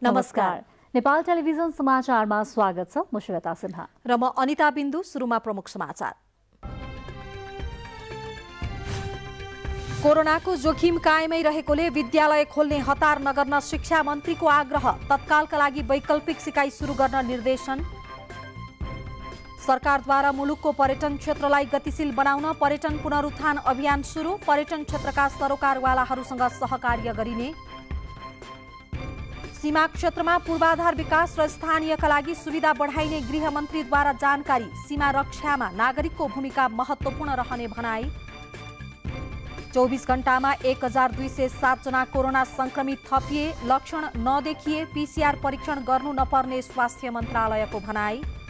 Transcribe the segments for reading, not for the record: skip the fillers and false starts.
नमस्कार। नेपाल टेलिभिजन समाचारमा स्वागत छ। म श्वेता सिन्हा र म अनिता बिन्दु। सुरुमा प्रमुख समाचार। कोरोनाको जोखिम कायमै रहेकोले विद्यालय खोल्ने हतार नगर्न शिक्षा मन्त्रीको आग्रह। तत्कालका लागि वैकल्पिक सिकाइ सुरु गर्न निर्देशन। सरकारद्वारा मुलुकको पर्यटन क्षेत्रलाई गतिशील बनाउन पर्यटन पुनरुत्थान अभियान सुरु। पर्यटन क्षेत्रका सरोकारवालाहरूसँग सहकार्य गरिने। सीमा क्षेत्रमा पूर्वाधार विकास र स्थानीयका लागि सुविधा बढाइने गृहमन्त्रीद्वारा जानकारी। सीमा रक्षामा नागरिकको भूमिका महत्त्वपूर्ण रहने भनाई। 24 घण्टामा 1207 जना कोरोना संक्रमित थपिए। लक्षण नदेखिए पीसीआर परीक्षण गर्नु नपर्ने स्वास्थ्य मन्त्रालयको भनाई।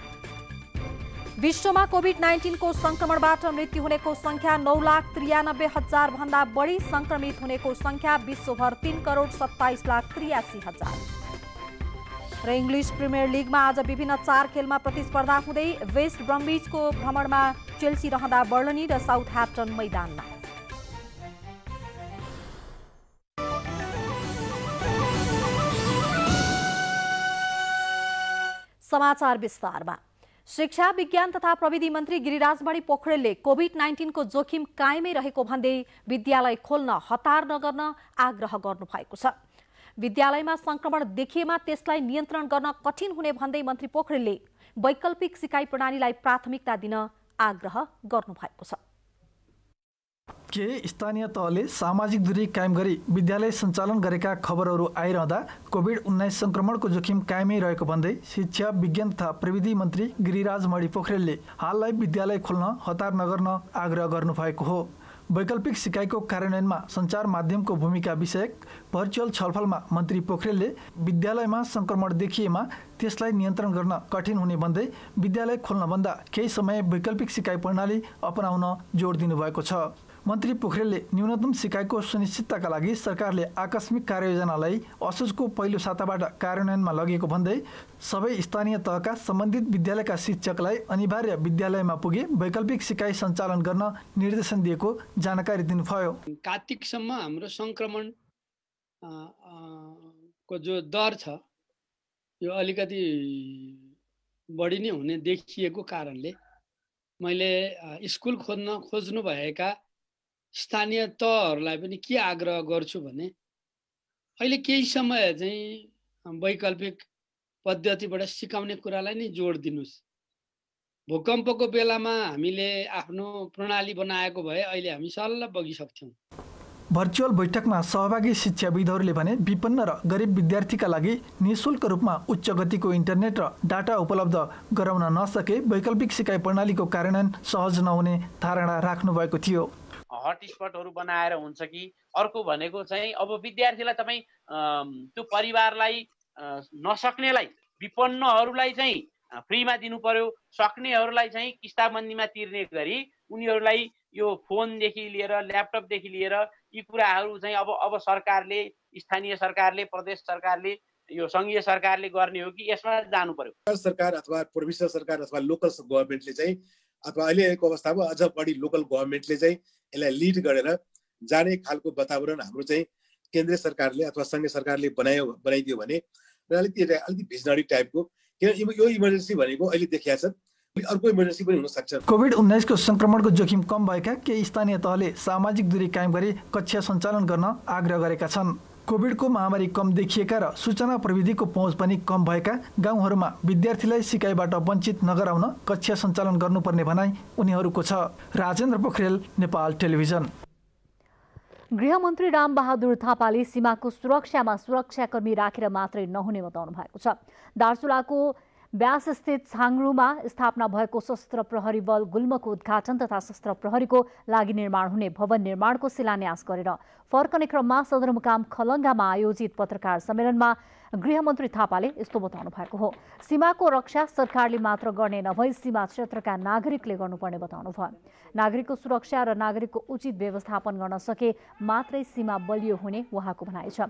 विश्वमा कोभिड-19 को संक्रमणबाट मृत्यु हुनेको संख्या 9,93,000 भन्दा बढी। संक्रमित हुनेको संख्या विश्वभर 3,27,83,000। र इङ्ग्लिस प्रिमियर लिगमा आज विभिन्न 4 खेलमा प्रतिस्पर्धा हुँदै वेस्ट ब्रमविचको भ्रमणमा चेल्सी रहँदा बर्नली र साउथह्याम्पटन मैदानमा। समाचार विस्तारमा। शिक्षा विज्ञान तथा प्रविधि मन्त्री गिरिराजमणि पोखरेलले कोभिड-19 को जोखिम कायमै रहेको भन्दै विद्यालय खोल्न हतार नगर्न आग्रह गर्नुभएको छ। विद्यालयमा संक्रमण देखिएमा त्यसलाई नियन्त्रण गर्न कठिन हुने भन्दै मन्त्री पोखरेलले वैकल्पिक सिकाइ प्रणालीलाई प्राथमिकता दिन आग्रह गर्नुभएको छ। केही स्थानीय तहले सामाजिक दूरी कायम गरी विद्यालय सञ्चालन गरेका खबरहरू आइरहँदा कोभिड-19 संक्रमणको जोखिम कायमै रहेको भन्दै शिक्षा विज्ञान तथा प्रविधि मन्त्री गिरिराजमणि पोखरेलले हाललाई विद्यालय खोल्न हतार नगर्न आग्रह गर्नुभएको हो। वैकल्पिक सिकाइको कार्यान्वयनमा सञ्चार माध्यमको भूमिका विषयक भर्चुअल छलफलमा मन्त्री पोखरेलले विद्यालयमा संक्रमण देखिएमा त्यसलाई नियन्त्रण गर्न कठिन हुने भन्दै विद्यालय खोल्नभन्दा केही समय वैकल्पिक सिकाइ प्रणाली अपनाउन जोड दिनुभएको छ। मन्त्री पोखरेलले न्यूनतम सिकाइको सुनिश्चितताका लागि सरकारले आकस्मिक कार्ययोजनालाई असोजको पहिलो साताबाट कार्यान्वयनमा लगेको भन्दै सबै स्थानीय तहका सम्बन्धित विद्यालयका शिक्षकलाई अनिवार्य विद्यालयमा पुगे वैकल्पिक सिकाइ सञ्चालन गर्न निर्देशन दिएको जानकारी दिनुभयो। कार्तिकसम्म हाम्रो संक्रमण को जो दर छ यो अलिकति बढी नै हुने देखिएको कारणले मैले स्कुल खोज्नु भएका स्थानीय तहहरूलाई पनि के आग्रह गर्छु भने अहिले केही समय चाहिँ वैकल्पिक पद्धतिबाट सिकाउने कुरालाई नै जोड दिनुस्। भूकम्पको बेलामा हामीले आफ्नो प्रणाली बनाएको भए अहिले हामी सल्ल बगिसक्थ्यौँ। भर्चुअल बैठकमा सहभागी शिक्षाविदहरूले भने विपन्न र गरिब विद्यार्थीका लागि निःशुल्क रूपमा उच्च गतिको इन्टरनेट र डाटा उपलब्ध गराउन नसके वैकल्पिक सिकाइ प्रणालीको कार्यान्वयन सहज नहुने धारणा राख्नु भएको थियो। हटस्पटहरू बनाएर हुन्छ कि अर्को भनेको चाहिँ अब विद्यार्थीलाई तपाईँ त्यो परिवारलाई नसक्नेलाई विपन्नहरूलाई चाहिँ फ्रीमा दिनु पर्यो, सक्नेहरूलाई चाहिँ किस्ताबन्दीमा तिर्ने गरी उनीहरूलाई यो फोनदेखि लिएर ल्यापटपदेखि लिएर यी कुराहरू चाहिँ अब सरकारले, स्थानीय सरकारले, प्रदेश सरकारले, यो सङ्घीय सरकारले गर्ने हो कि यसमा जानु पर्यो। सरकार अथवा प्रोभिन्सियल सरकार अथवा लोकल गभर्मेन्टले चाहिँ अथवा अहिलेको अवस्थामा अझ बढी लोकल गभर्मेन्टले चाहिँ यसलाई लिड गरेर जाने खालको वातावरण हाम्रो चाहिँ केन्द्रीय सरकारले अथवा सङ्घीय सरकारले बनाइदियो भने र अलिकति भिजनरी टाइपको, किनभने यो इमर्जेन्सी भनेको अहिले देखिया छ, अर्को इमर्जेन्सी पनि हुन सक्छ। कोभिड-19 को संक्रमणको जोखिम कम भएका केही स्थानीय तहले सामाजिक दूरी कायम गरी कक्षा सञ्चालन गर्न आग्रह गरेका छन्। कोभिडको महामारी कम देखिएका र सूचना प्रविधिको पहुँच पनि कम भएका गाउँहरूमा विद्यार्थीलाई सिकाइबाट वञ्चित नगराउन कक्षा सञ्चालन गर्नुपर्ने भनाइ उनीहरूको छ। राजेन्द्र पोखरेल, नेपाल टेलिभिजन। गृहमन्त्री रामबहादुर थापाले सीमाको सुरक्षामा सुरक्षाकर्मी राखेर मात्रै नहुने बताउनु भएको छ। दार्चुलाको व्यासस्थित छाङरुमा स्थापना भएको सशस्त्र प्रहरी बल गुल्मको उद्घाटन तथा सशस्त्र प्रहरीको लागि निर्माण हुने भवन निर्माणको शिलान्यास गरेर फर्कने क्रममा सदरमुकाम खलङ्गामा आयोजित पत्रकार सम्मेलनमा गृहमन्त्री थापाले यस्तो बताउनु भएको हो। सीमाको रक्षा सरकारले मात्र गर्ने नभई सीमा क्षेत्रका नागरिकले गर्नुपर्ने बताउनु भयो। नागरिकको सुरक्षा र नागरिकको उचित व्यवस्थापन गर्न सके मात्रै सीमा बलियो हुने उहाँको भनाइ छ।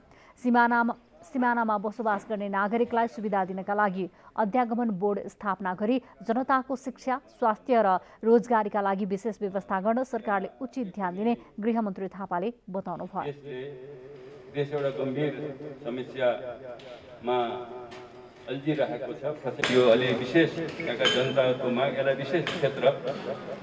सिमानामा बसोबास गर्ने नागरिकलाई सुविधा दिनका लागि अध्यागमन बोर्ड स्थापना गरी जनताको शिक्षा, स्वास्थ्य र रोजगारीका लागि विशेष व्यवस्था गर्न सरकारले उचित ध्यान दिने गृहमन्त्री थापाले बताउनु भयो। देश एउटा गम्भीर समस्या मा अल्झिरहेको छ। यो अलि विशेष यहाँका जनताको माग, यसलाई विशेष क्षेत्र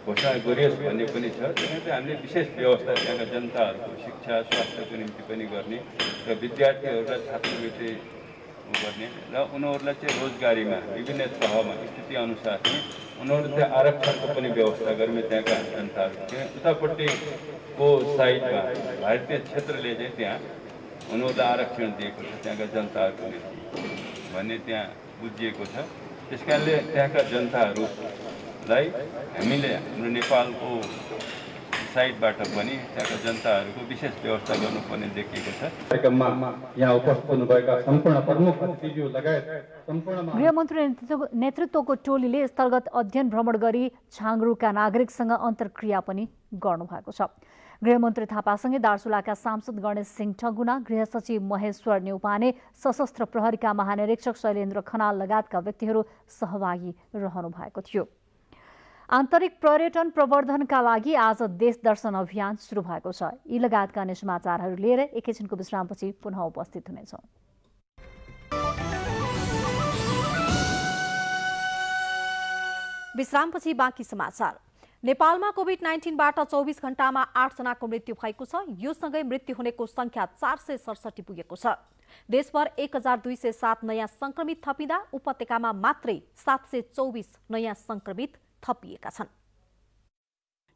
घोषणा गरियोस् भन्ने पनि छ। त्यहाँ चाहिँ हामीले विशेष व्यवस्था त्यहाँका जनताहरूको शिक्षा स्वास्थ्यको निम्ति पनि गर्ने र विद्यार्थीहरूलाई छात्रवृत्ति गर्ने र उनीहरूलाई चाहिँ रोजगारीमा विभिन्न तहमा स्थिति अनुसार चाहिँ उनीहरू चाहिँ आरक्षणको पनि व्यवस्था गर्ने त्यहाँका जनताहरू। उतापट्टिको साइडमा भारतीय क्षेत्रले चाहिँ त्यहाँ उनीहरूलाई आरक्षण दिएको छ त्यहाँका जनताहरूको निम्ति भन्ने त्यहाँ बुझिएको छ। त्यस कारणले त्यहाँका जनताहरूलाई हामीले हाम्रो नेपालको साइडबाट पनि त्यहाँका जनताहरूको विशेष व्यवस्था गर्नुपर्ने देखिएको छ। कार्यक्रममा यहाँ उपस्थित हुनुभएका सम्पूर्ण प्रमुख अतिथिज्यू लगायत सम्पूर्ण गृहमन्त्री नेतृत्वको टोलीले स्थलगत अध्ययन भ्रमण गरी छाङ्ग्रुका नागरिकसँग अन्तर्क्रिया पनि गर्नुभएको छ। गृहमन्त्री थापासँगै दार्चुलाका सांसद गणेश सिंह ठगुना, गृह सचिव महेश्वर न्यौपाने, सशस्त्र प्रहरीका महानिरीक्षक शैलेन्द्र खनाल लगायतका व्यक्तिहरू सहभागी रहनु भएको थियो। आन्तरिक पर्यटन प्रवर्धनका लागि आज देश दर्शन अभियान सुरु भएको छ। यी लगायतका अन्य समाचारहरू लिएर एकैछिनको विश्रामपछि पुनः उपस्थित हुनेछौँ। विश्रामपछि बाँकी समाचार। नेपालमा कोभिड-19बाट 24 घण्टामा 8 जनाको मृत्यु भएको छ। यो सँगै मृत्यु हुनेको संख्या 467 पुगेको छ। देशभर 1207 नयाँ संक्रमित थपिँदा उपत्यकामा मात्रै 724 नयाँ संक्रमित थपिएका छन्।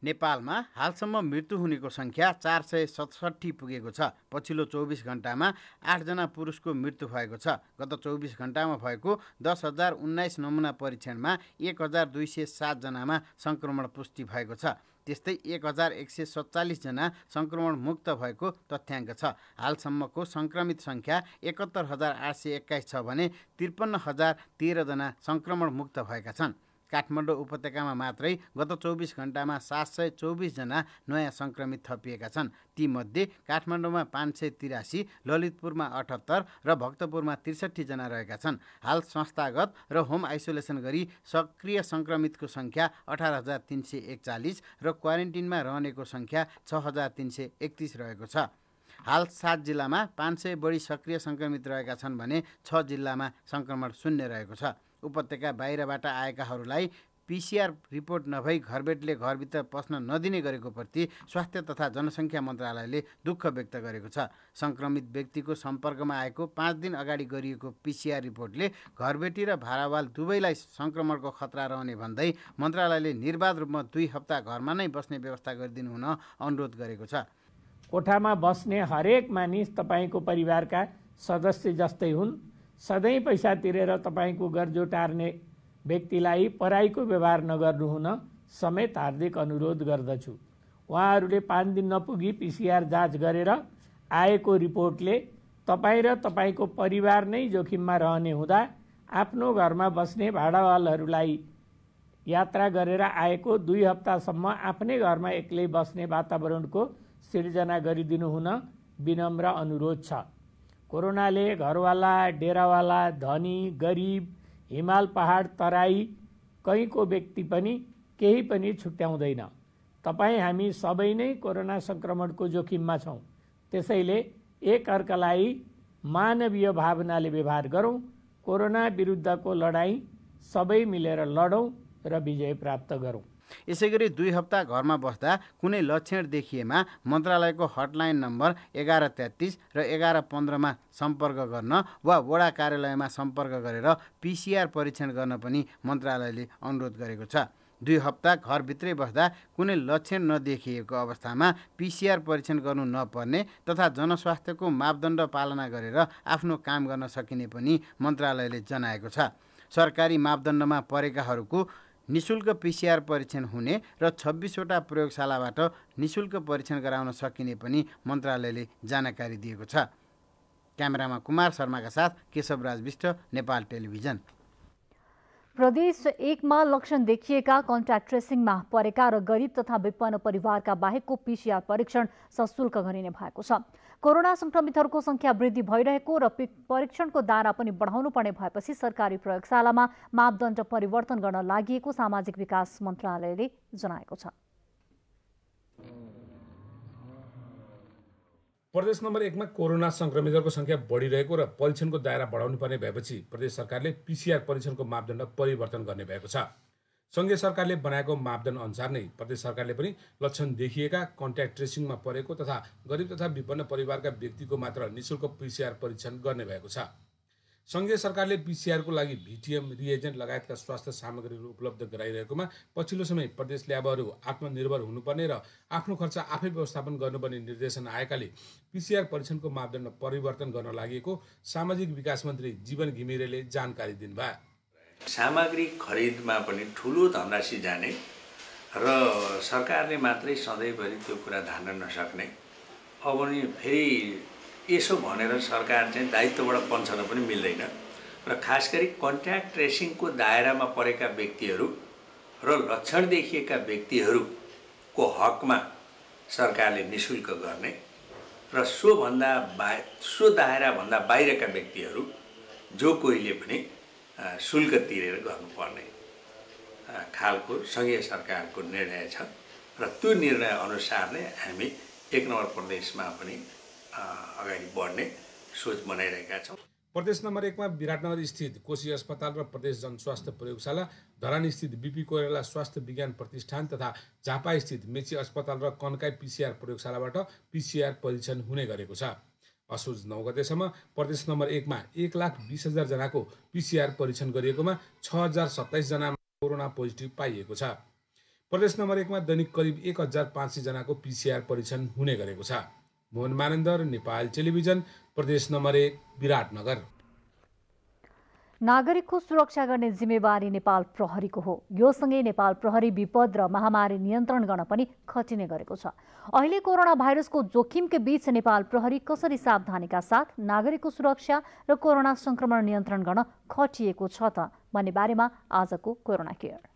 नेपालमा हालसम्म मृत्यु हुनेको संख्या 467 पुगेको छ। पछिल्लो 24 घण्टामा 8 जना पुरुषको मृत्यु भएको छ। गत 24 घण्टामा भएको 10,019 नमुना परीक्षणमा 1,207 जनामा संक्रमण पुष्टि भएको छ। त्यस्तै 1,147 जना संक्रमण मुक्त भएको तथ्याङ्क छ। हालसम्मको संक्रमित संख्या 71,821 छ भने 53,013 जना संक्रमण मुक्त भएका छन्। काठमाडौँ उपत्यकामा मात्रै गत 24 घण्टामा 724 जना नयाँ संक्रमित थपिएका छन्। तीमध्ये काठमाडौँमा 583, ललितपुरमा 78 र भक्तपुरमा 63 जना रहेका छन्। हाल संस्थागत र होम आइसोलेसन गरी सक्रिय संक्रमितको संख्या 18,341 र क्वारेन्टिनमा रहनेको संख्या 6,331 रहेको छ। हाल 7 जिल्लामा 500 बढी सक्रिय संक्रमित रहेका छन् भने 6 जिल्लामा संक्रमण शून्य रहेको छ। उपत्यका बाहिरबाट आएकाहरूलाई पीसीआर रिपोर्ट नभई घरबेटले घरभित्र पस्न नदिने गरेको प्रति स्वास्थ्य तथा जनसङ्ख्या मन्त्रालयले दुःख व्यक्त गरेको छ। संक्रमित व्यक्तिको सम्पर्कमा आएको 5 दिन अगाडि गरिएको पीसीआर रिपोर्टले घरबेटी र भारावाल दुवैलाई संक्रमणको खतरा रहने भन्दै मन्त्रालयले निर्बाध रूपमा 2 हप्ता घरमा नै बस्ने व्यवस्था गरिदिनु हुन अनुरोध गरेको छ। कोठामा बस्ने हरेक मानिस तपाईँको परिवारका सदस्य जस्तै हुन्। सधैँ पैसा तिरेर तपाईँको गर्जो टार्ने व्यक्तिलाई पराईको व्यवहार नगर्नु हुन समेत हार्दिक अनुरोध गर्दछु। उहाँहरूले 5 दिन नपुगी पीसीआर जाँच गरेर आएको रिपोर्टले तपाईँ र तपाईँको परिवार नै जोखिममा रहने हुँदा आफ्नो घरमा बस्ने भाडावालहरूलाई यात्रा गरेर आएको 2 हप्तासम्म आफ्नै घरमा एक्लै बस्ने वातावरणको सिर्जना गरिदिनु हुन विनम्र अनुरोध छ। कोरोनाले घरवाला, डेरावाला, धनी, गरिब, हिमाल पहाड, तराई कहीँको व्यक्ति पनि केही पनि छुट्याउँदैन। तपाईँ हामी सबै नै कोरोना संक्रमणको जोखिममा छौँ। त्यसैले एक अर्कालाई मानवीय भावनाले व्यवहार गरौँ। कोरोना विरुद्धको लडाईँ सबै मिलेर लडौँ र विजय प्राप्त गरौँ। यसैगरी 2 हप्ता घरमा बस्दा कुनै लक्षण देखिएमा मन्त्रालयको हटलाइन नम्बर 1133 र 1115मा सम्पर्क गर्न वा वडा कार्यालयमा सम्पर्क गरेर पीसीआर परीक्षण गर्न पनि मन्त्रालयले अनुरोध गरेको छ। 2 हप्ता घरभित्रै बस्दा कुनै लक्षण नदेखिएको अवस्थामा पीसीआर परीक्षण गर्नु नपर्ने तथा जनस्वास्थ्यको मापदण्ड पालना गरेर आफ्नो काम गर्न सकिने पनि मन्त्रालयले जनाएको छ। सरकारी मापदण्डमा परेकाहरूको निशुल्क पीसीआर परीक्षण हुने र 26 वटा प्रयोगशालाबाट निशुल्क परीक्षण गराउन सकिने पनि मन्त्रालयले जानकारी दिएको छ। क्यामेरामा कुमार शर्माका साथ केशवराज विष्ट, नेपाल टेलिभिजन। प्रदेश 1 मा लक्षण देखिएका कन्ट्याक्ट ट्रेसिङमा परेका र गरिब तथा विपन्न परिवारका बाहेकको पीसीआर परीक्षण सशुल्क गरिने भएको छ। कोरोना संक्रमितहरूको संख्या वृद्धि भइरहेको र परीक्षणको दायरा पनि बढाउनु पर्ने भएपछि सरकारी प्रयोगशालामा मापदण्ड परिवर्तन गर्न लागि सामाजिक विकास मन्त्रालयले जनाएको छ। प्रदेश नम्बर 1 मा कोरोना संक्रमितहरूको संख्या बढिरहेको र परीक्षणको दायरा बढाउनु पर्ने भएपछि प्रदेश सरकारले पीसीआर परीक्षणको मापदण्ड परिवर्तन गर्ने भएको छ। संघीय सरकारले बनाएको मापदण्ड अनुसार नै प्रदेश सरकारले पनि लक्षण देखिएका, कन्ट्याक्ट ट्रेसिङमा परेको तथा गरिब तथा विपन्न परिवारका व्यक्तिको मात्र निःशुल्क पीसीआर परीक्षण गर्ने भएको छ। संघीय सरकारले पीसीआरको लागि भिटिएम, रिएजेन्ट लगायतका स्वास्थ्य सामग्रीहरू उपलब्ध गराइरहेकोमा पछिल्लो समय प्रदेश ल्याबहरू आत्मनिर्भर हुनुपर्ने र आफ्नो खर्च आफै व्यवस्थापन गर्नुपर्ने निर्देशन आएकाले पीसीआर परीक्षणको मापदण्ड परिवर्तन गर्न लागि सामाजिक विकास मन्त्री जीवन घिमिरेले जानकारी दिनुभयो। सामग्री खरिदमा पनि ठुलो धनराशि जाने र सरकारले मात्रै सधैँभरि त्यो कुरा धान्न नसक्ने, अब नि फेरि यसो भनेर सरकार चाहिँ दायित्वबाट पन्छन पनि मिल्दैन र खास गरी कन्ट्याक्ट ट्रेसिङको दायरामा परेका व्यक्तिहरू र लक्षण देखिएका व्यक्तिहरूको हकमा सरकारले निःशुल्क गर्ने र सो दायराभन्दा बाहिरका व्यक्तिहरू जो कोहीले पनि शुल्क तिरेर गर्नुपर्ने खालको संघीय सरकारको निर्णय छ र त्यो निर्णय अनुसार नै हामी 1 नम्बर प्रदेशमा पनि अगाडि बढ्ने सोच बनाइरहेका छौँ। प्रदेश नम्बर 1 मा विराटनगर स्थित कोशी अस्पताल र प्रदेश जनस्वास्थ्य प्रयोगशाला, धरान स्थित बीपी कोइराला स्वास्थ्य विज्ञान प्रतिष्ठान तथा झापा स्थित मेची अस्पताल र कन्काई पीसीआर प्रयोगशालाबाट पीसीआर परीक्षण हुने गरेको छ। असोज 9 गतेसम्म प्रदेश नम्बर 1 मा 1,20,000 जनाको पीसीआर परीक्षण गरिएकोमा 6,027 जनामा कोरोना पोजिटिभ पाइएको छ। प्रदेश नम्बर 1 मा दैनिक करिब 1,500 जनाको पीसीआर परीक्षण हुने गरेको छ। मोहन मानन्दर, नेपाल टेलिभिजन, प्रदेश नम्बर 1, विराटनगर। नागरिकको सुरक्षा गर्ने जिम्मेवारी नेपाल प्रहरीको हो। यो सँगै नेपाल प्रहरी विपद र महामारी नियन्त्रण गर्न पनि खटिने गरेको छ। अहिले कोरोना भाइरसको जोखिमकै बीच नेपाल प्रहरी कसरी सावधानीका साथ नागरिकको सुरक्षा र कोरोना संक्रमण नियन्त्रण गर्न खटिएको छ त भन्ने बारेमा आजको कोरोना केयर।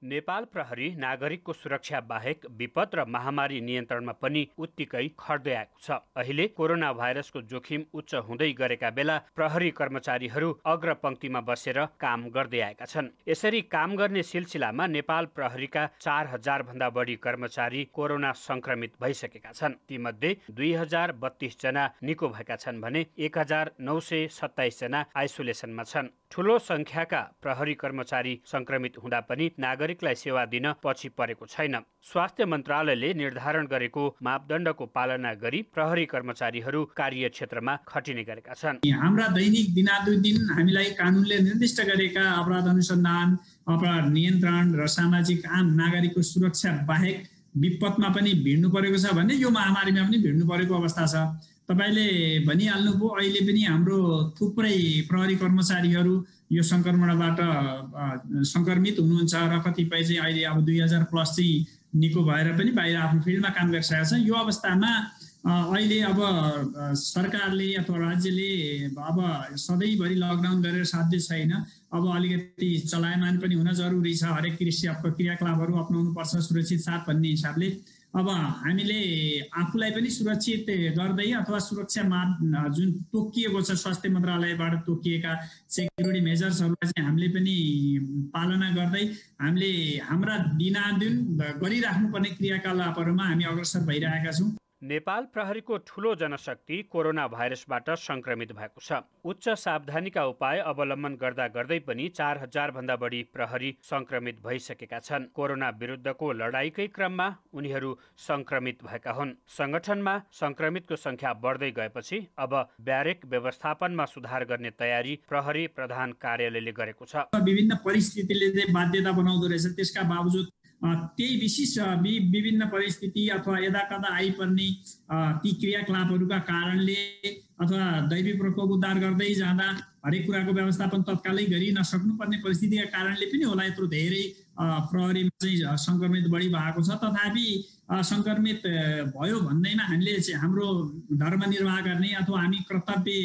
नेपाल प्रहरी नागरिकको सुरक्षा बाहेक विपद र महामारी नियन्त्रणमा पनि उत्तिकै खट्दै आएको छ। अहिले कोरोना भाइरसको जोखिम उच्च हुँदै गरेका बेला प्रहरी कर्मचारीहरू अग्रपंक्तिमा बसेर काम गर्दै आएका छन्। यसरी काम गर्ने सिलसिलामा नेपाल प्रहरीका 4,000 भन्दा बढी कर्मचारी कोरोना संक्रमित भइसकेका छन्। तीमध्ये 2,032 जना निको भएका छन् भने 1,927 जना आइसोलेसनमा छन्। ठूलो संख्याका प्रहरी कर्मचारी संक्रमित हुँदा पनि नागरिकलाई सेवा दिन पछि परेको छैन। स्वास्थ्य मन्त्रालयले निर्धारण गरेको मापदण्डको पालना गरी प्रहरी कर्मचारीहरू कार्यक्षेत्रमा खटिने गरेका छन्। हाम्रा दैनिक दिनानुदिन हामीलाई कानुनले निर्दिष्ट गरेका अपराध अनुसन्धान, अपराध नियन्त्रण र सामाजिक आम नागरिकको सुरक्षा बाहेक विपदमा पनि भिड्नु परेको छ भने यो महामारीमा पनि भिड्नु परेको अवस्था छ। तपाईले भनिहाल्नुभयो, अहिले पनि हाम्रो थुप्रै प्रहरी कर्मचारीहरू यो संक्रमणबाट संक्रमित हुनुहुन्छ र कतिपय चाहिँ अहिले अब 2000 प्लस चाहिँ निको भएर पनि बाहिर आफ्नो फिल्डमा काम गरिसकेका छन्। यो अवस्थामा अहिले अब सरकारले अथवा राज्यले अब सधैँभरि लकडाउन गरेर साध्य छैन। अब अलिकति चलायमान पनि हुन जरुरी छ। हरेक क्रियाकलापहरू अपनाउनु पर्छ सुरक्षित साथ भन्ने हिसाबले अब हामीले आफूलाई पनि सुरक्षित गर्दै अथवा सुरक्षा जुन तोकिएको छ स्वास्थ्य मन्त्रालयबाट तोकिएका सेक्युरिटी मेजर्सहरूलाई चाहिँ हामीले पनि पालना गर्दै हामीले हाम्रा दिनादिन गरिराख्नुपर्ने क्रियाकलापहरूमा हामी अग्रसर भइरहेका छौँ। नेपाल प्रहरीको ठूलो जनशक्ति कोरोना भाइरसबाट संक्रमित भएको छ। उच्च सावधानीका उपाय अवलम्बन गर्दा गर्दै पनि 4,000 भन्दा बढी प्रहरी संक्रमित भइसकेका छन्। कोरोना विरुद्धको लडाईकै क्रममा उनीहरू संक्रमित भएका हुन्। संगठनमा संक्रमितको संख्या बढ्दै गएपछि अब ब्यारेक व्यवस्थापनमा सुधार गर्ने तयारी प्रहरी प्रधान कार्यालयले गरेको छ। विभिन्न परिस्थितिले बाध्यता बनाउँदो रहेछ। त्यसका बावजुद त्यही विशेष विभिन्न परिस्थिति अथवा यदाकदा आइपर्ने ती क्रियाकलापहरूका कारणले अथवा दैवी प्रकोप उद्धार गर्दै जाँदा हरेक कुराको व्यवस्थापन तत्कालै गरि नसक्नुपर्ने परिस्थितिका कारणले पनि होला यत्रो धेरै प्रहरीमा चाहिँ संक्रमित बढी भएको छ। तथापि संक्रमित भयो भन्दैमा हामीले हाम्रो धर्म निर्वाह गर्ने अथवा हामी कर्तव्य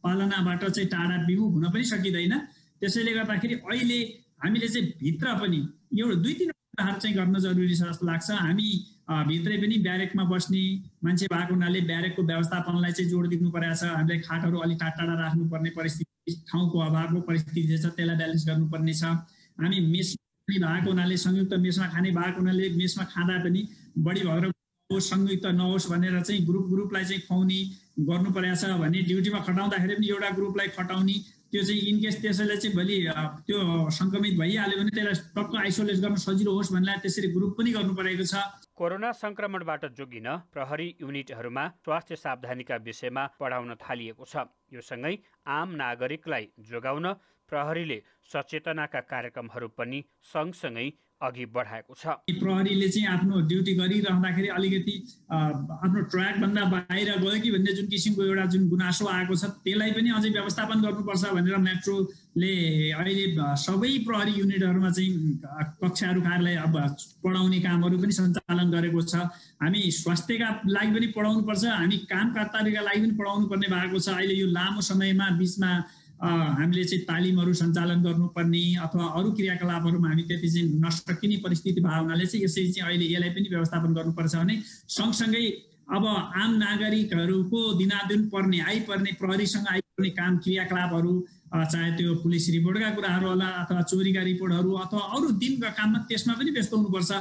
पालनाबाट चाहिँ टाढा विमुख हुन पनि सकिँदैन। त्यसैले गर्दाखेरि अहिले हामीले चाहिँ भित्र पनि यो 2-3 चाहिँ गर्न जरुरी छ जस्तो लाग्छ। हामी भित्रै पनि ब्यारेकमा बस्ने मान्छे भएको हुनाले ब्यारेकको व्यवस्थापनलाई चाहिँ जोड दिनु परेको छ। हामीले खाटहरू अलि टाढा राख्नुपर्ने परिस्थिति ठाउँको अभावको परिस्थिति छ, त्यसलाई ब्यालेन्स गर्नुपर्ने छ। हामी मेसमा भएको हुनाले, संयुक्त मेसमा खाने भएको हुनाले मेसमा खाँदा पनि बढी भएर संयुक्त नहोस् भनेर चाहिँ ग्रुपलाई चाहिँ खुवाउने गर्नु परेको छ भने ड्युटीमा खटाउँदाखेरि पनि एउटा ग्रुपलाई खटाउने, त्यो चाहिँ इनकेस त्यसैले चाहिँ भोलि त्यो सङ्क्रमित भइहाल्यो भने त्यसलाई टक्क आइसोलेट गर्न सजिलो होस् भनेर त्यसरी ग्रुप पनि गर्नु परेको छ। कोरोना संक्रमणबाट जोगिन प्रहरी युनिटहरूमा स्वास्थ्य सावधानीका विषयमा पढाउन थालिएको छ। यो सँगै आम नागरिकलाई जोगाउन प्रहरीले सचेतनाका कार्यक्रमहरू पनि सँगसँगै अघि बढाएको छ। प्रहरीले चाहिँ आफ्नो ड्युटी गरिरहँदाखेरि अलिकति आफ्नो ट्र्याकभन्दा बाहिर गयो कि भन्ने जुन किसिमको एउटा जुन गुनासो आएको छ त्यसलाई पनि अझै व्यवस्थापन गर्नुपर्छ भनेर मेट्रोले अहिले सबै प्रहरी युनिटहरूमा चाहिँ कक्षाहरू कार्यलाई अब पढाउने कामहरू पनि सञ्चालन गरेको छ। हामी स्वास्थ्यका लागि पनि पढाउनुपर्छ, हामी कामकर्ताका लागि पनि पढाउनु पर्ने भएको छ। अहिले यो लामो समयमा बिचमा हामीले चाहिँ तालिमहरू सञ्चालन गर्नुपर्ने अथवा अरू क्रियाकलापहरूमा हामी त्यति चाहिँ नसकिने परिस्थिति भएको हुनाले चाहिँ यसरी चाहिँ अहिले यसलाई पनि व्यवस्थापन गर्नुपर्छ भने सँगसँगै अब आम नागरिकहरूको दिनादिन पर्ने आइपर्ने प्रहरीसँग आइपर्ने काम क्रियाकलापहरू, चाहे त्यो पुलिस रिपोर्टका कुराहरू होला अथवा चोरीका रिपोर्टहरू अथवा अरू दिनका काममा त्यसमा पनि व्यस्त हुनुपर्छ।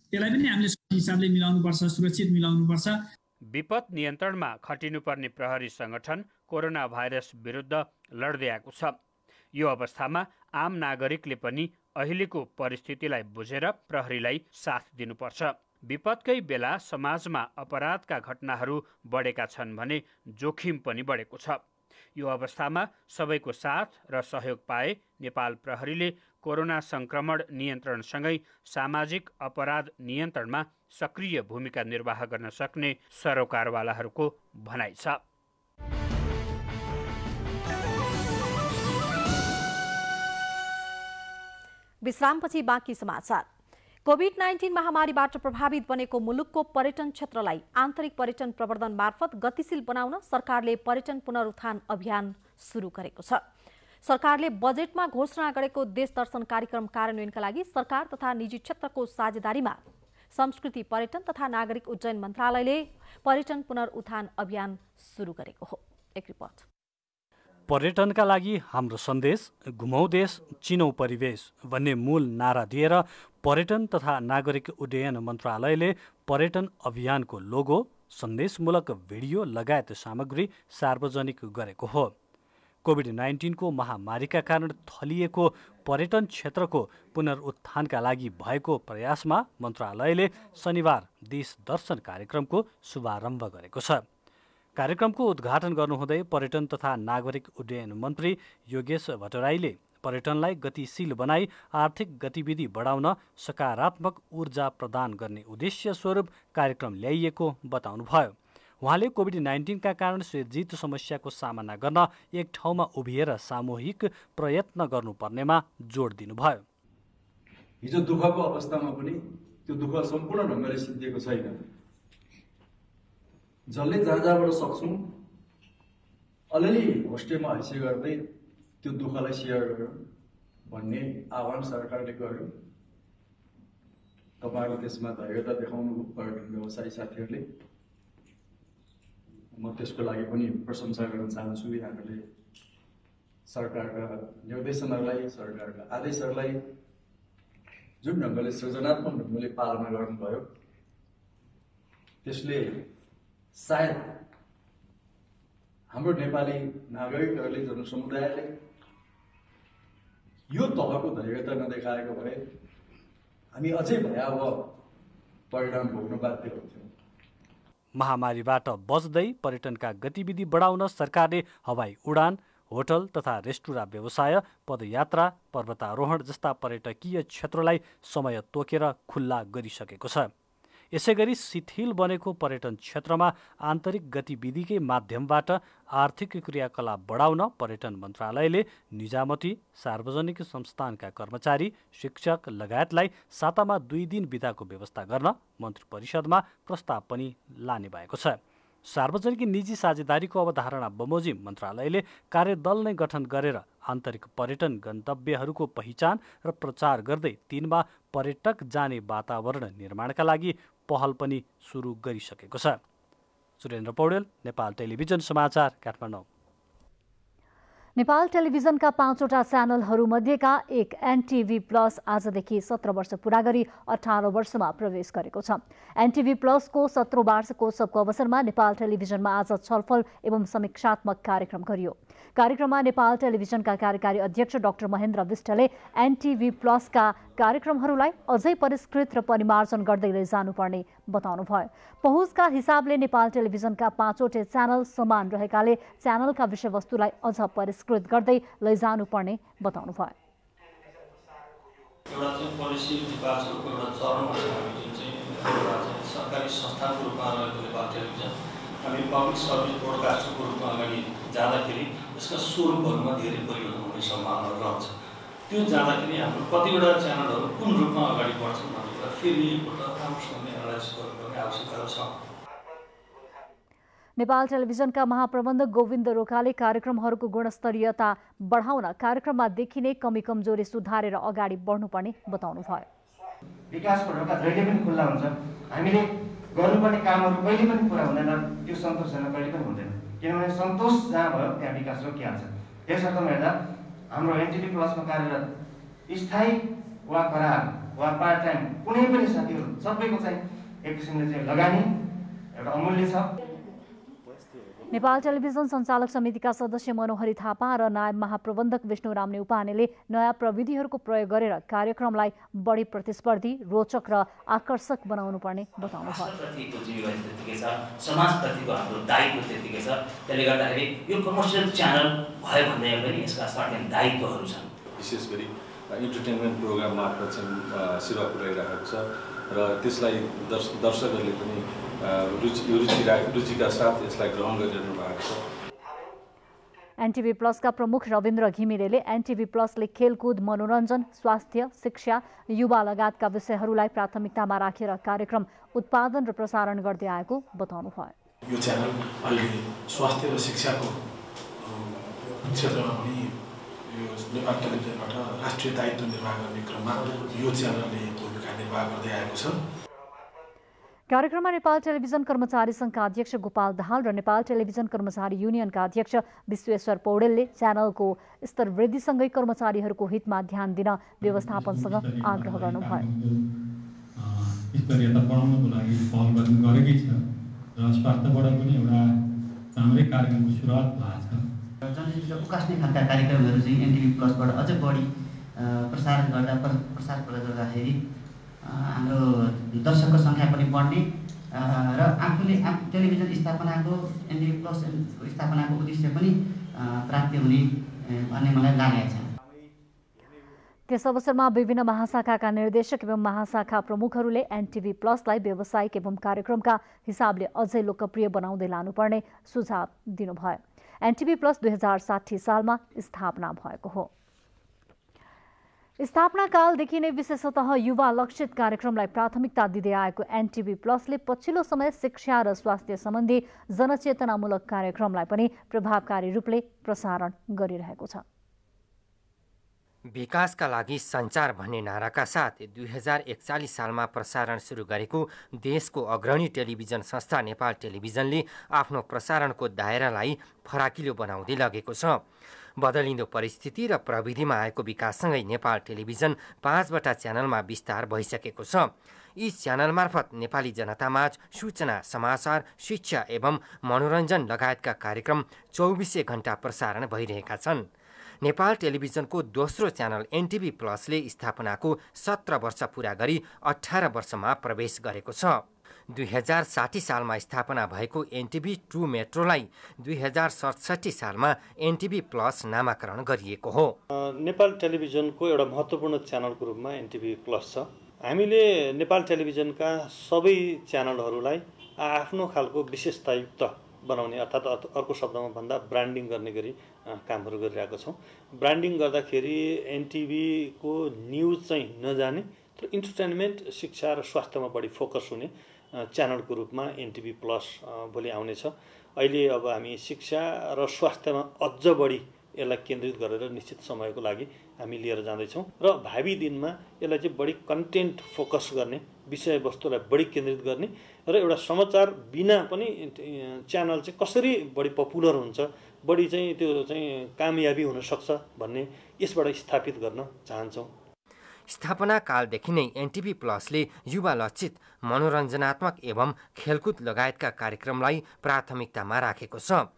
त्यसलाई पनि हामीले सही हिसाबले मिलाउनुपर्छ, सुरक्षित मिलाउनुपर्छ। विपद नियन्त्रणमा खटिनुपर्ने प्रहरी संगठन कोरोना भाइरस विरुद्ध लड्दै आएको छ। यो अवस्थामा आम नागरिकले पनि अहिलेको परिस्थितिलाई बुझेर प्रहरीलाई साथ दिनुपर्छ। विपदकै बेला समाजमा अपराधका घटनाहरू बढेका छन् भने जोखिम पनि बढेको छ। यो अवस्थामा सबैको साथ र सहयोग पाए नेपाल प्रहरीले कोरोना संक्रमण नियन्त्रणसँगै सामाजिक अपराध नियन्त्रणमा सक्रिय भूमिका निर्वाह गर्न सक्ने सरोकारवालाहरूको भनाइ छ। विश्रामपछि बाँकी समाचार। कोभिड-19 महामारीबाट प्रभावित बनेको मुलुकको पर्यटन क्षेत्रलाई आन्तरिक पर्यटन प्रवर्धन मार्फत गतिशील बनाउन सरकारले पर्यटन पुनरुत्थान अभियान सुरु गरेको छ। सरकारले बजेटमा घोषणा गरेको देश दर्शन कार्यक्रम कार्यान्वयनका लागि सरकार तथा निजी क्षेत्रको साझेदारीमा संस्कृति पर्यटन तथा नागरिक उड्डयन मन्त्रालयले पर्यटन पुनरुत्थान अभियान सुरु गरेको हो। एक रिपोर्ट। पर्यटनका लागि हाम्रो सन्देश, घुमौँ देश, चिनौँ परिवेश भन्ने मूल नारा दिएर पर्यटन तथा नागरिक उड्डयन मन्त्रालयले पर्यटन अभियानको लोगो, सन्देशमूलक भिडियो लगायत सामग्री सार्वजनिक गरेको हो। कोभिड-19 को महामारीका कारण थलिएको पर्यटन क्षेत्रको पुनरुत्थानका लागि भएको प्रयासमा मन्त्रालयले शनिबार देश दर्शन कार्यक्रमको शुभारम्भ गरेको छ। कार्यक्रमको उद्घाटन गर्नुहुँदै पर्यटन तथा नागरिक उड्डयन मन्त्री योगेश भट्टराईले पर्यटनलाई गतिशील बनाई आर्थिक गतिविधि बढाउन सकारात्मक ऊर्जा प्रदान गर्ने उद्देश्य स्वरूप कार्यक्रम ल्याइएको बताउनुभयो। उहाँले कोभिड-19 का कारण सृजित समस्याको सामना गर्न एक ठाउँमा उभिएर सामूहिक प्रयत्न गर्नुपर्नेमा जोड दिनुभयो। हिजो दुःखको अवस्थामा पनि त्यो दुःख सम्पूर्ण ढङ्गले सिद्धिएको छैन। जसले जहाँबाट सक्छौँ अलिअलि होस्टेलमा हैसियत गर्दै त्यो दुःखलाई सेयर गर्यो भन्ने आह्वान सरकारले गर्यो। तपाईँहरू त्यसमा धैर्यता देखाउनु पर्यटन व्यवसायी साथीहरूले, म त्यसको लागि पनि प्रशंसा गर्न चाहन्छु। यहाँहरूले सरकारका निर्देशनहरूलाई, सरकारका आदेशहरूलाई जुन ढङ्गले सृजनात्मक ढङ्गले पालना गर्नुभयो त्यसले सायद हाम्रो नेपाली नागरिकहरूले, जनसमुदायले यो तहको धैर्यता नदेखाएको भए हामी अझै भयावह परिणाम भोग्न बाध्य हुन्थ्यौँ। महामारीबाट बच्दै पर्यटनका गतिविधि बढाउन सरकारले हवाई उडान, होटल तथा रेस्टुराँ व्यवसाय, पदयात्रा, पर्वतारोहण जस्ता पर्यटकीय क्षेत्रलाई समय तोकेर खुल्ला गरिसकेको छ। यसैगरी शिथिल बनेको पर्यटन क्षेत्रमा आन्तरिक गतिविधिकै माध्यमबाट आर्थिक क्रियाकलाप बढाउन पर्यटन मन्त्रालयले निजामती, सार्वजनिक संस्थानका कर्मचारी, शिक्षक लगायतलाई सातामा 2 दिन बिदाको व्यवस्था गर्न मन्त्री परिषदमा प्रस्ताव पनि लाने भएको छ। सार्वजनिक निजी साझेदारीको अवधारणा बमोजिम मन्त्रालयले कार्यदल नै गठन गरेर आन्तरिक पर्यटन गन्तव्यहरूको पहिचान र प्रचार गर्दै तिनमा पर्यटक जाने वातावरण निर्माणका लागि पहल पनि सुरु गरिसकेको छ। सुरेन्द्र पौडेल, नेपाल टेलिभिजन समाचार, काठमाडौँ। नेपाल टेलिभिजनका 5वटा च्यानलहरूमध्येका एक एनटिभी प्लस आजदेखि 17 वर्ष पूरा गरी 18 वर्षमा प्रवेश गरेको छ। एनटिभी प्लसको 17औं वार्षिकोत्सवको अवसरमा नेपाल टेलिभिजनमा आज छलफल एवं समीक्षात्मक कार्यक्रम गरियो। कार्यक्रममा नेपाल टेलिभिजनका कार्यकारी अध्यक्ष डाक्टर महेन्द्र विष्टले एनटिभी प्लसका कार्यक्रमहरूलाई अझै परिष्कृत र परिमार्जन गर्दै लैजानुपर्ने बताउनुभयो। पहुँचका हिसाबले नेपाल टेलिभिजनका 5वटै च्यानल समान रहेकाले च्यानलका विषयवस्तुलाई अझ परिष्कृत गर्दै लैजानुपर्ने बताउनुभयो। एउटा चाहिँ पोलिसी डिपार्चरको एउटा चरण छ, जुन चाहिँ सरकारी संस्थाको रूपमा रहेको नेपाल टेलिभिजन हामी पब्लिक सर्भिस ब्रोडकास्टरको रूपमा अगाडि जाँदाखेरि यसका स्वरूपहरूमा धेरै परिवर्तन हुने सम्भावना रहन्छ। त्यो जाँदाखेरि हाम्रो कतिवटा च्यानलहरू कुन रूपमा अगाडि बढ्छन् भनेर फेरि एकपल्ट राम्रोसँगले एनालाइज गर्नुपर्ने आवश्यकता छ। नेपाल टेलिभिजनका महाप्रबन्धक गोविन्द रोकाले कार्यक्रमहरूको गुणस्तरीयता बढाउन कार्यक्रममा देखिने कमी कमजोरी सुधारेर अगाडि बढ्नुपर्ने बताउनुभयो। विकासको ढोका जहिले पनि खुल्ला हुन्छ। हामीले गर्नुपर्ने कामहरू कहिले पनि पुरा हुँदैन, त्यो सन्तोषजनक कहिले पनि हुँदैन। किनभने सन्तोष जहाँ भयो त्यहाँ विकास रोकिहाल्छ। त्यस अर्थमा हेर्दा हाम्रो एनटिभी प्लसमा कार्यरत स्थायी वा करार वा पार्ट टाइम कुनै पनि साथीहरू सबैको चाहिँ एक किसिमले चाहिँ लगानी एउटा अमूल्य छ। नेपाल टेलिभिजन सञ्चालक समितिका सदस्य मनोहरी थापा र नायब महाप्रबन्धक विष्णुराम नेउपानेले नयाँ प्रविधिहरूको प्रयोग गरेर कार्यक्रमलाई बढी प्रतिस्पर्धी, रोचक र आकर्षक बनाउनुपर्ने बताउनुभयो। समाजप्रतिको हाम्रो दायित्व त्यतिकै छ। त्यसले गर्दाखेरि यो कमर्सियल च्यानल भयो भन्दै पनि यसका सर्टेन दायित्वहरू छन्। विशेष गरी इन्टरटेनमेन्ट प्रोग्राम मार्फत चाहिँ सेवा पुर्याइरहेको छ र त्यसलाई दर्शकहरूले पनि रुचिका साथ यसलाई ग्रहण गरिरहनु भएको छ। एनटिभी प्लसका प्रमुख रविन्द्र घिमिरेले एनटिभी प्लसले खेलकुद, मनोरञ्जन, स्वास्थ्य, शिक्षा, युवा लगायतका विषयहरूलाई प्राथमिकतामा राखेर कार्यक्रम उत्पादन र प्रसारण गर्दै आएको बताउनुभयो। यो च्यानल अहिले स्वास्थ्य र शिक्षाको क्षेत्रमा पनि यो नेपाल टेलिभिजनबाट राष्ट्रिय दायित्व निर्वाह गर्ने क्रममा यो च्यानलले भूमिका निर्वाह गर्दै आएको छ। कार्यक्रममा नेपाल टेलिभिजन कर्मचारी संघका अध्यक्ष गोपाल दाहाल र नेपाल टेलिभिजन कर्मचारी युनियनका अध्यक्ष विश्वेश्वर पौडेलले च्यानलको स्तर वृद्धिसँगै कर्मचारीहरूको हितमा ध्यान दिन व्यवस्थापनसँग आग्रह गर्नुभयो। स्तरीयता बढाउनको लागि पहल गरेकै छ र स्वास्थ्यबाट पनि एउटा राम्रै कार्यक्रमको सुरुवात भएको छ। जनजीविका उकास्ने खालका कार्यक्रमहरू चाहिँ एनटिभी प्लसबाट अझ बढी प्रसार गर्दाखेरि हाम्रो दर्शकको सङ्ख्या पनि बढ्ने र आफूले टेलिभिजन स्थापनाको एनटिभी प्लस स्थापनाको उद्देश्य पनि प्राप्ति हुने भन्ने मलाई लागेको छ। त्यस अवसरमा विभिन्न महाशाखाका निर्देशक एवं महाशाखा प्रमुखहरूले एनटिभी प्लसलाई व्यावसायिक एवं कार्यक्रमका हिसाबले अझै लोकप्रिय बनाउँदै लानुपर्ने सुझाव दिनुभयो। एनटिभी प्लस 2060 सालमा स्थापना भएको हो। स्थापना कालदेखि नै विशेषतः युवा लक्षित कार्यक्रमलाई प्राथमिकता दिँदै आएको एनटिभी प्लसले पछिल्लो समय शिक्षा र स्वास्थ्य सम्बन्धी जनचेतनामूलक कार्यक्रमलाई पनि प्रभावकारी रूपले प्रसारण गरिरहेको छ। विकासका लागि सञ्चार भन्ने नाराका साथ 2041 सालमा प्रसारण सुरु गरेको देशको अग्रणी टेलिभिजन संस्था नेपाल टेलिभिजनले आफ्नो प्रसारणको दायरालाई फराकिलो बनाउँदै लगेको छ। बदलिँदो परिस्थिति र प्रविधिमा आएको विकाससँगै नेपाल टेलिभिजन 5वटा च्यानलमा विस्तार भइसकेको छ। यी च्यानल मार्फत नेपाली जनतामाझ सूचना, समाचार, शिक्षा एवं मनोरञ्जन लगायतका कार्यक्रम 24 घण्टा प्रसारण भइरहेका छन्। नेपाल टेलिभिजनको दोस्रो च्यानल एनटिभी प्लसले स्थापनाको 17 वर्ष पूरा गरी 18 वर्षमा प्रवेश गरेको छ। 2060 सालमा स्थापना भएको एनटिभी 2 मेट्रोलाई 2067 सालमा एनटिभी प्लस नामाकरण गरिएको हो। नेपाल टेलिभिजनको एउटा महत्त्वपूर्ण च्यानलको रूपमा एनटिभी प्लस छ। हामीले नेपाल टेलिभिजनका सबै च्यानलहरूलाई आफ्नो खालको विशेषतायुक्त बनाउने अर्थात् अर्को शब्दमा भन्दा ब्रान्डिङ गर्ने गरी कामहरू गरिरहेका छौँ। ब्रान्डिङ गर्दाखेरि एनटिभीको न्युज चाहिँ नजाने तर इन्टरटेनमेन्ट, शिक्षा र स्वास्थ्यमा बढी फोकस हुने च्यानलको रूपमा एनटिभी प्लस भोलि आउनेछ। अहिले अब हामी शिक्षा र स्वास्थ्यमा अझ बढी यसलाई केन्द्रित गरेर निश्चित समयको लागि हामी लिएर जाँदैछौँ र भावी दिनमा यसलाई चाहिँ बढी कन्टेन्ट फोकस गर्ने, विषयवस्तुलाई बढी केन्द्रित गर्ने र एउटा समाचार बिना पनि च्यानल चाहिँ कसरी बढी पपुलर हुन्छ बढी चाहिँ त्यो चाहिँ कामयाबी हुन सक्छ भन्ने यसबाट स्थापित गर्न चाहन्छौँ। स्थापना कालदेखि नै एनटिभी प्लसले युवा लक्षित मनोरञ्जनात्मक एवं खेलकुद लगायतका कार्यक्रमलाई प्राथमिकतामा राखेको छ।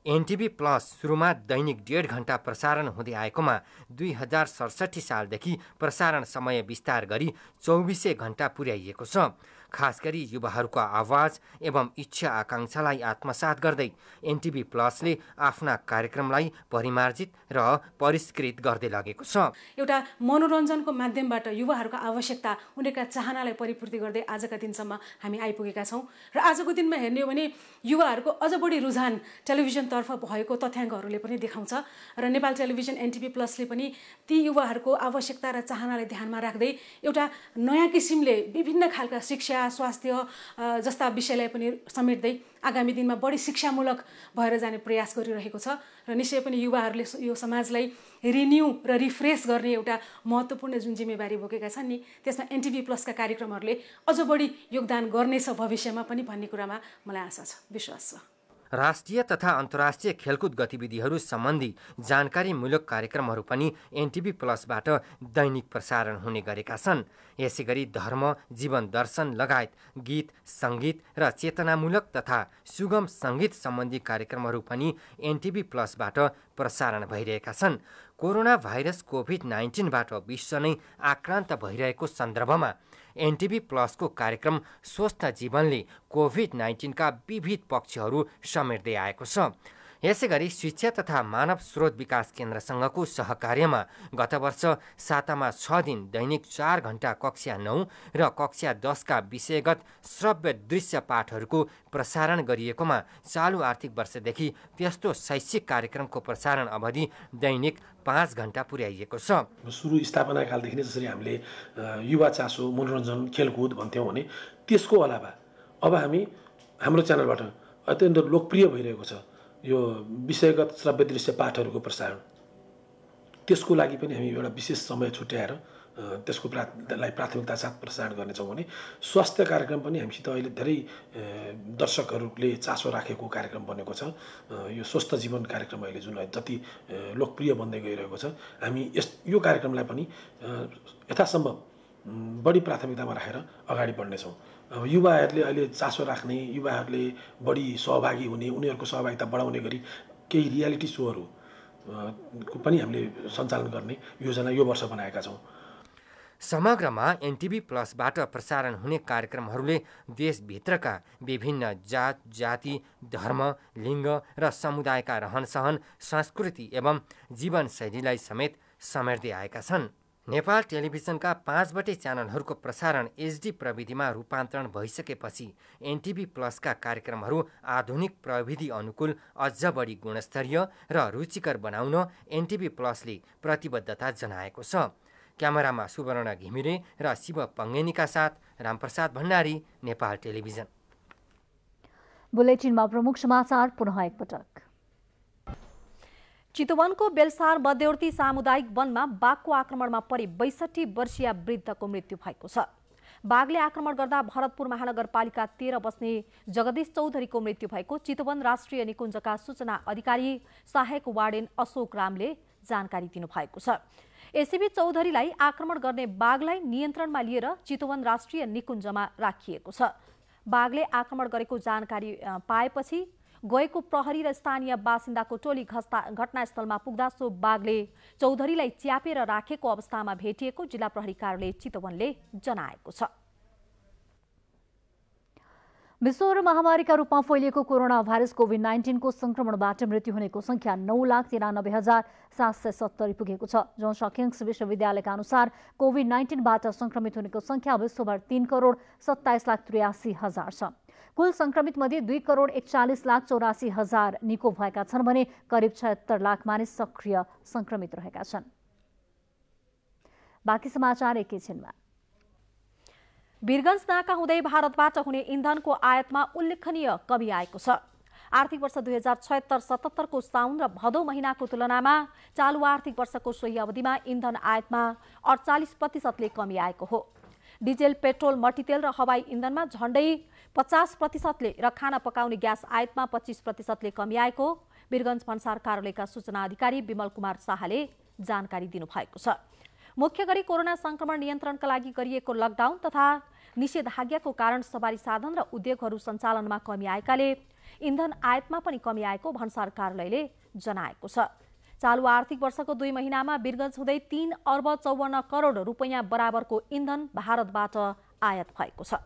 एनटिभी प्लस सुरुमा दैनिक 1.5 घण्टा प्रसारण हुँदै आएकोमा 2067 सालदेखि प्रसारण समय विस्तार गरी 24 घण्टा पुर्याइएको छ। खास गरी युवाहरूको आवाज एवं इच्छा आकांक्षालाई आत्मसात गर्दै एनटिभी प्लसले आफ्ना कार्यक्रमलाई परिमार्जित र परिष्कृत गर्दै लगेको छ। एउटा मनोरञ्जनको माध्यमबाट युवाहरूको आवश्यकता, उनीहरूका चाहनालाई परिपूर्ति गर्दै आजका दिनसम्म हामी आइपुगेका छौँ। र आजको दिनमा हेर्ने हो भने युवाहरूको अझ बढी रुझान टेलिभिजनतर्फ भएको तथ्याङ्कहरूले पनि देखाउँछ। र नेपाल टेलिभिजन एनटिभी प्लसले पनि ती युवाहरूको आवश्यकता र चाहनालाई ध्यानमा राख्दै एउटा नयाँ किसिमले विभिन्न खालका शिक्षा, स्वास्थ्य जस्ता विषयलाई पनि समेट्दै आगामी दिनमा बढी शिक्षामूलक भएर जाने प्रयास गरिरहेको छ। र निश्चय पनि युवाहरूले यो समाजलाई रिन्यू र रिफ्रेस गर्ने एउटा महत्त्वपूर्ण जुन जिम्मेवारी बोकेका छन् नि, त्यसमा एनटिभी प्लसका कार्यक्रमहरूले अझ बढी योगदान गर्नेछ भविष्यमा पनि भन्ने कुरामा मलाई आशा छ, विश्वास छ। राष्ट्रिय तथा अन्तर्राष्ट्रिय खेलकुद गतिविधिहरू सम्बन्धी जानकारीमूलक कार्यक्रमहरू पनि एनटिभी प्लसबाट दैनिक प्रसारण हुने गरेका छन्। यसैगरी धर्म, जीवन दर्शन लगायत गीत, सङ्गीत र चेतनामूलक तथा सुगम सङ्गीत सम्बन्धी कार्यक्रमहरू पनि एनटिभी प्लसबाट प्रसारण भइरहेका छन्। कोरोना भाइरस कोभिड-19बाट विश्व नै आक्रान्त भइरहेको सन्दर्भमा एनटिभी प्लसको कार्यक्रम स्वस्थ जीवनले कोभिड-19का विविध पक्षहरू समेट्दै आएको छ। यसैगरी शिक्षा तथा मानव स्रोत विकास केन्द्रसँगको सहकार्यमा गत वर्ष सातामा 6 दिन दैनिक 4 घण्टा कक्षा 9 र कक्षा 10 का विषयगत श्रव्य दृश्य पाठहरूको प्रसारण गरिएकोमा चालु आर्थिक वर्षदेखि त्यस्तो शैक्षिक कार्यक्रमको प्रसारण अवधि दैनिक 5 घण्टा पुर्याइएको छ। सुरु स्थापना कालदेखि नै जसरी हामीले युवा चासो, मनोरञ्जन, खेलकुद भन्थ्यौँ भने त्यसको अलावा अब हामी हाम्रो च्यानलबाट अत्यन्त लोकप्रिय भइरहेको छ यो विषयगत श्रव्य दृश्य पाठहरूको प्रसारण। त्यसको लागि पनि हामी एउटा विशेष समय छुट्याएर त्यसको प्राथमिकता साथ प्रसारण गर्नेछौँ भने स्वास्थ्य कार्यक्रम पनि हामीसित अहिले धेरै दर्शकहरूले चासो राखेको कार्यक्रम बनेको छ। यो स्वस्थ जीवन कार्यक्रम अहिले जुन जति लोकप्रिय बन्दै गइरहेको छ, हामी यो कार्यक्रमलाई पनि यथासम्भव बढी प्राथमिकतामा राखेर अगाडि बढ्नेछौँ। अब युवाहरूले अहिले चासो राख्ने, युवाहरूले बढी सहभागी हुने, उनीहरूको सहभागिता बढाउने गरी केही रियालिटी सोहरू पनि हामीले सञ्चालन गर्ने योजना यो वर्ष बनाएका छौँ। समग्रमा एनटिभी प्लसबाट प्रसारण हुने कार्यक्रमहरूले देशभित्रका विभिन्न जात, जाति, धर्म, लिङ्ग र समुदायका रहनसहन, संस्कृति एवं जीवनशैलीलाई समेत समेट्दै आएका छन्। नेपाल टेलिभिजनका 5वटै च्यानलहरूको प्रसारण एचडी प्रविधिमा रूपान्तरण भइसकेपछि एनटिभी प्लसका कार्यक्रमहरू आधुनिक प्रविधि अनुकूल अझ बढी गुणस्तरीय र रुचिकर बनाउन एनटिभी प्लसले प्रतिबद्धता जनाएको छ। क्यामेरामा सुवर्ण घिमिरे र शिव पङ्गेनीका साथ रामप्रसाद भण्डारी, नेपाल टेलिभिजन। बुलेटिनमा प्रमुख समाचार पुनः एकपटक। चितवनको बेलसार मध्यवर्ती सामुदायिक वनमा बाघको आक्रमणमा परि 62 वर्षीय वृद्धको मृत्यु भएको छ। बाघले आक्रमण गर्दा भरतपुर महानगरपालिका 13 बस्ने जगदीश चौधरीको मृत्यु भएको चितवन राष्ट्रिय निकुञ्जका सूचना अधिकारी सहायक वार्डेन अशोक रामले जानकारी दिनुभएको छ। एसीबी चौधरीलाई आक्रमण गर्ने बाघलाई नियन्त्रणमा लिएर चितवन राष्ट्रिय निकुञ्जमा राखिएको छ। बाघले आक्रमण गरेको जानकारी पाएपछि गएको प्रहरी र स्थानीय बासिन्दाको टोली घटनास्थलमा पुग्दा सो बाघले चौधरीलाई च्यापेर राखेको अवस्थामा भेटिएको जिल्ला प्रहरी कार्यालय चितवनले जनाएको छ। विश्व महामारीका रूपमा फैलिएको कोरोना भाइरस कोभिड-19 को संक्रमणबाट मृत्यु हुनेको संख्या 9,93,770 पुगेको छ। जोन्स हकिन्स विश्वविद्यालयका अनुसार कोभिड-19बाट संक्रमित हुनेको संख्या विश्वभर 3,27,83,000 छ। कुल संक्रमित मध्ये 2,41,84,000 निको भएका छन् भने करिब 76 लाख मानिस सक्रिय संक्रमित रहेका छन्। बाँकी समाचार एकैछिनमा। वीरगञ्ज नाका हुँदै भारतबाट हुने इन्धनको आयातमा उल्लेखनीय कमी आएको छ। आर्थिक वर्ष 2076-77 को साउन र भदौ महिनाको तुलनामा चालु आर्थिक वर्षको सोही अवधिमा इन्धन आयातमा 48% कमी आएको हो। डिजेल, पेट्रोल, मट्टीतेल र हवाई इन्धनमा झण्डै 50% र खाना पकाउने ग्यास आयातमा 25% कमी आएको वीरगञ्ज भन्सार कार्यालयका सूचना अधिकारी विमल कुमार शाहले जानकारी दिनुभएको छ। मुख्य गरी कोरोना संक्रमण नियन्त्रणका लागि गरिएको लकडाउन तथा निषेधाज्ञाको कारण सवारी साधन र उद्योगहरू सञ्चालनमा कमी आएकाले इन्धन आयातमा पनि कमी आएको भन्सार कार्यालयले जनाएको छ। चालु आर्थिक वर्षको 2 महिनामा वीरगञ्ज हुँदै 3 अर्ब 54 करोड रुपैयाँ बराबरको इन्धन भारतबाट आयात भएको छ।